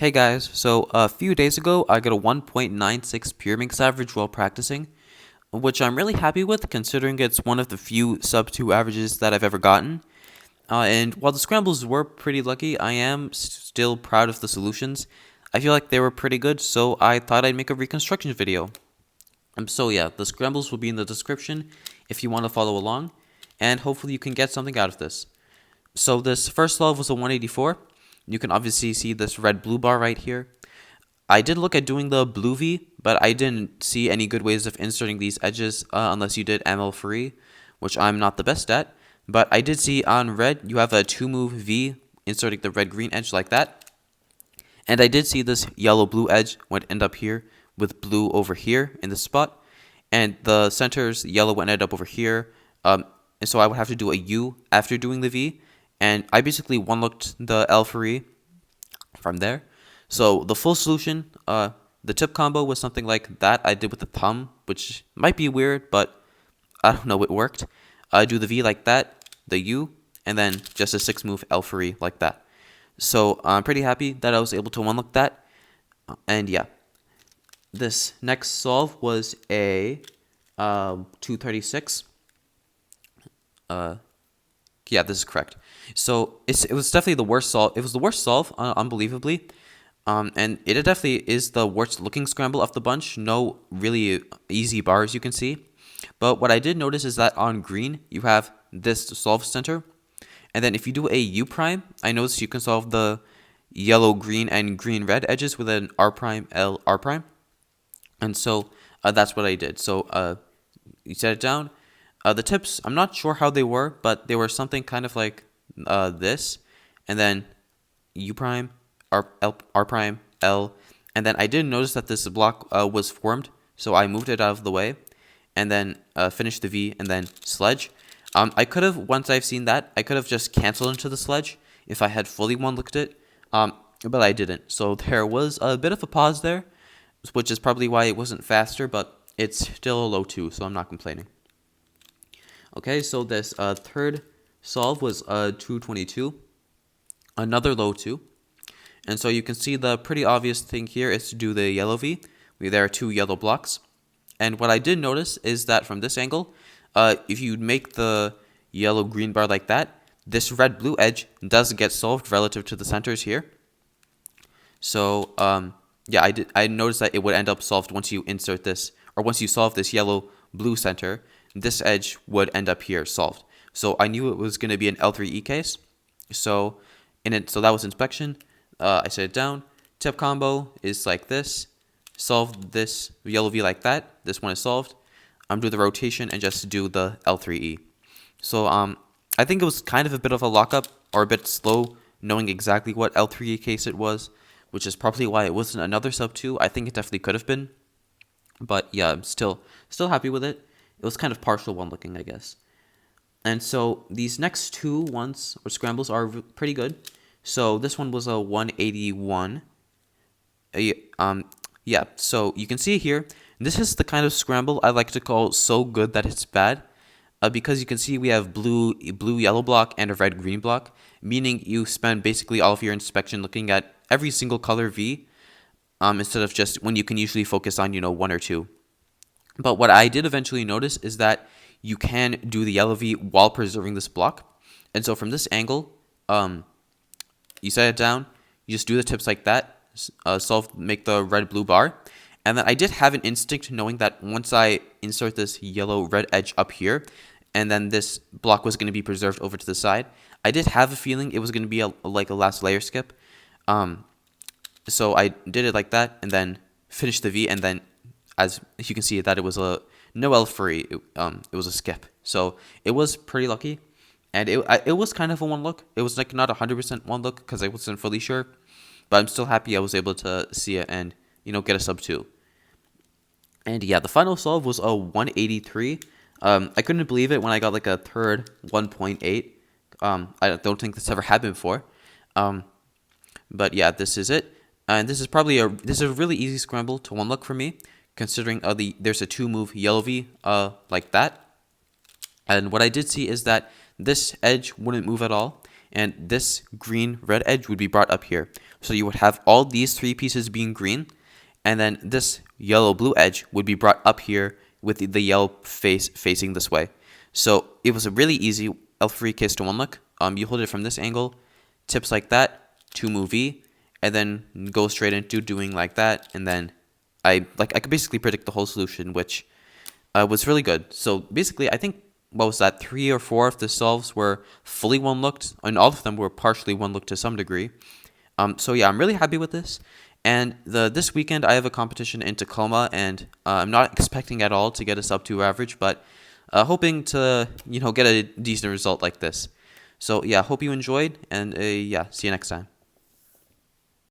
Hey guys, so a few days ago I got a 1.96 Pyraminx average while practicing, which I'm really happy with considering it's one of the few sub 2 averages that I've ever gotten. And while the scrambles were pretty lucky, I am still proud of the solutions. I feel like they were pretty good, so I thought I'd make a reconstruction video. So yeah, the scrambles will be in the description if you want to follow along, and hopefully you can get something out of this. So this first solve was a 184. You can obviously see this red-blue bar right here. I did look at doing the blue V, but I didn't see any good ways of inserting these edges unless you did ML free, which I'm not the best at. But I did see on red, you have a 2-move V inserting the red-green edge like that. And I did see this yellow-blue edge would end up here with blue over here in this spot. And the center's yellow would end up over here. And so I would have to do a U after doing the V. And I basically one-looked the L for E from there. So the full solution, the tip combo was something like that I did with the thumb, which might be weird, but I don't know, it worked. I do the V like that, the U, and then just a 6-move L for E like that. So I'm pretty happy that I was able to one-look that. And yeah, this next solve was a 236. Yeah, this is correct. So it was definitely the worst solve. It was the worst solve, unbelievably. And it definitely is the worst looking scramble of the bunch. No really easy bars you can see. But what I did notice is that on green, you have this solve center. And then if you do a U prime, I noticed you can solve the yellow, green, and green, red edges with an R prime, L, R prime. And so that's what I did. So you set it down. The tips, I'm not sure how they were, but they were something kind of like this, and then U prime, R prime, L, and then I did notice that this block was formed, so I moved it out of the way, and then finished the V, and then sledge. I could have, once I've seen that, I could have just canceled into the sledge if I had fully one-looked it, but I didn't. So there was a bit of a pause there, which is probably why it wasn't faster, but it's still a low 2, so I'm not complaining. Okay, so this third solve was 222, another low 2. And so you can see the pretty obvious thing here is to do the yellow V. There are 2 yellow blocks. And what I did notice is that from this angle, if you make the yellow-green bar like that, this red-blue edge does get solved relative to the centers here. So yeah, I noticed that it would end up solved once you insert this, or once you solve this yellow-blue center. This edge would end up here solved. So I knew it was going to be an L3E case. So so that was inspection. I set it down. Tip combo is like this. Solve this yellow V like that. This one is solved. I'm doing the rotation and just do the L3E. So I think it was kind of a bit of a lockup or a bit slow knowing exactly what L3E case it was, which is probably why it wasn't another sub 2. I think it definitely could have been. But yeah, I'm still happy with it. It was kind of partial one looking, I guess. And so these next 2 ones or scrambles are pretty good. So this one was a 181. Yeah, so you can see here, this is the kind of scramble I like to call so good that it's bad. Because you can see we have blue yellow block and a red green block, meaning you spend basically all of your inspection looking at every single color V, instead of just when you can usually focus on 1 or 2. But what I did eventually notice is that you can do the yellow V while preserving this block. And so from this angle, you set it down, you just do the tips like that, make the red-blue bar. And then I did have an instinct knowing that once I insert this yellow-red edge up here, and then this block was going to be preserved over to the side, I did have a feeling it was going to be like a last layer skip. So I did it like that, and then finished the V, and then as you can see that it was a no L free, it was a skip. So it was pretty lucky, and it was kind of a one look. It was like not 100% one look because I wasn't fully sure, but I'm still happy I was able to see it and get a sub 2. And yeah, the final solve was a 183. I couldn't believe it when I got like a third 1.8. I don't think this ever happened before. But yeah, this is it, and this is a really easy scramble to one look for me, considering there's a 2-move yellow V like that. And what I did see is that this edge wouldn't move at all, and this green red edge would be brought up here. So you would have all these three pieces being green, and then this yellow blue edge would be brought up here with the yellow face facing this way. So it was a really easy alpha-free case to one look. You hold it from this angle, tips like that to move V, and then go straight into doing like that, and then I could basically predict the whole solution, which was really good. So basically, I think what was that, 3 or 4 of the solves were fully one looked, and all of them were partially one looked to some degree. So yeah, I'm really happy with this. And this weekend I have a competition in Tacoma, and I'm not expecting at all to get a sub 2 average, but hoping to get a decent result like this. So yeah, hope you enjoyed, and yeah, see you next time.